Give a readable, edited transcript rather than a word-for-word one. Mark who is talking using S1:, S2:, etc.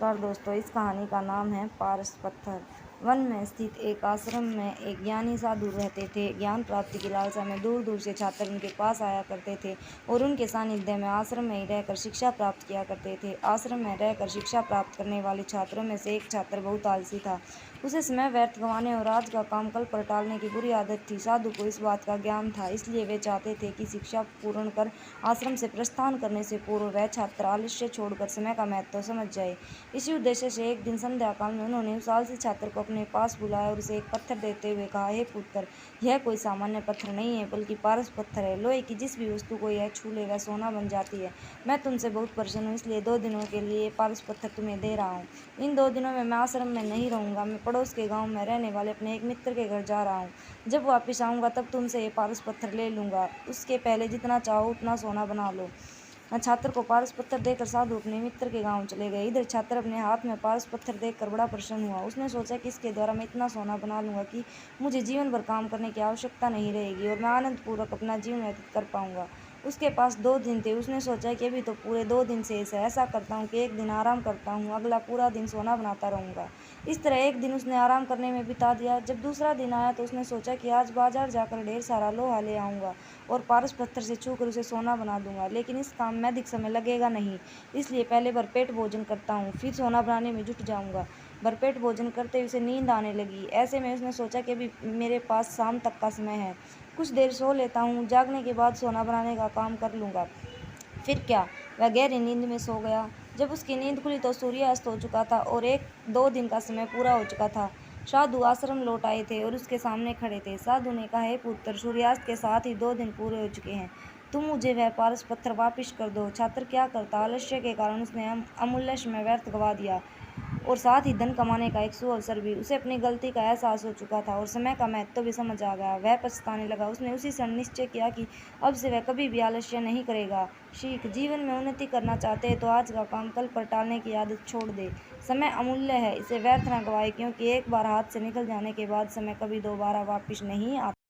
S1: नमस्कार दोस्तों, इस कहानी का नाम है पारस पत्थर। वन में स्थित एक आश्रम में एक ज्ञानी साधु रहते थे। ज्ञान प्राप्ति की लालसा में दूर दूर से छात्र उनके पास आया करते थे और उनके सानिध्य में आश्रम में ही रहकर शिक्षा प्राप्त किया करते थे। आश्रम में रहकर शिक्षा प्राप्त करने वाले छात्रों में से एक छात्र बहुत आलसी था। उसे समय व्यर्थ गंवाने और आज का काम कल पर टालने की बुरी आदत थी। साधु को इस बात का ज्ञान था, इसलिए वे चाहते थे कि शिक्षा पूर्ण कर आश्रम से प्रस्थान करने से पूर्व वह छात्र आलस्य छोड़कर समय का महत्व समझ जाए। इसी उद्देश्य से एक दिन संध्या काल में उन्होंने उस आलसी छात्र को अपने पास बुलाया और उसे एक पत्थर देते हुए कहा, हे पुत्र, यह कोई सामान्य पत्थर नहीं है, बल्कि पारस पत्थर है। लोहे की जिस भी वस्तु को यह छू ले वह सोना बन जाती है। मैं तुमसे बहुत प्रसन्न हूँ, इसलिए 2 दिनों के लिए पारस पत्थर तुम्हें दे रहा हूँ। इन 2 दिनों में मैं आश्रम में नहीं रहूँगा। मैं पड़ोस के गाँव में रहने वाले अपने एक मित्र के घर जा रहा हूँ। जब वापिस आऊँगा तब तुमसे ये पारस पत्थर ले लूँगा। उसके पहले जितना चाहो उतना सोना बना लो। छात्र को पारस पत्थर देकर साधु अपने मित्र के गांव चले गए। इधर छात्र अपने हाथ में पारस पत्थर देखकर बड़ा प्रसन्न हुआ। उसने सोचा कि इसके द्वारा मैं इतना सोना बना लूँगा कि मुझे जीवन भर काम करने की आवश्यकता नहीं रहेगी और मैं आनंदपूर्वक अपना जीवन व्यतीत कर पाऊँगा। उसके पास 2 दिन थे। उसने सोचा कि अभी तो पूरे 2 दिन शेष है। ऐसा करता हूँ कि एक दिन आराम करता हूँ, अगला पूरा दिन सोना बनाता रहूँगा। इस तरह एक दिन उसने आराम करने में बिता दिया। जब दूसरा दिन आया तो उसने सोचा कि आज बाजार जाकर ढेर सारा लोहा ले आऊँगा और पारस पत्थर से छूकर उसे सोना बना दूंगा। लेकिन इस काम में अधिक समय लगेगा नहीं, इसलिए पहले भरपेट भोजन करता हूँ, फिर सोना बनाने में जुट जाऊंगा। भरपेट भोजन करते ही उसे नींद आने लगी। ऐसे में उसने सोचा कि अभी मेरे पास शाम तक का समय है, कुछ देर सो लेता हूँ, जागने के बाद सोना बनाने का काम कर लूँगा। फिर क्या, वह गहरी नींद में सो गया। जब उसकी नींद खुली तो सूर्यास्त हो चुका था और 1-2 दिन का समय पूरा हो चुका था। साधु आश्रम लौट आए थे और उसके सामने खड़े थे। साधु ने कहा, हे पुत्र, सूर्यास्त के साथ ही 2 दिन पूरे हो चुके हैं। तुम मुझे वह पारस पत्थर वापिस कर दो। छात्र क्या करता, आलस्य के कारण उसने अमूल्य समय व्यर्थ गवा दिया और साथ ही धन कमाने का एक सुअवसर भी। उसे अपनी गलती का एहसास हो चुका था और समय का महत्व भी समझ आ गया। वह पछताने लगा। उसने उसी क्षण निश्चय किया कि अब से वह कभी भी आलस्य नहीं करेगा। सीख, जीवन में उन्नति करना चाहते हैं तो आज का काम कल पर टालने की आदत छोड़ दे। समय अमूल्य है, इसे व्यर्थ न गवाए, क्योंकि एक बार हाथ से निकल जाने के बाद समय कभी दोबारा वापिस नहीं आता।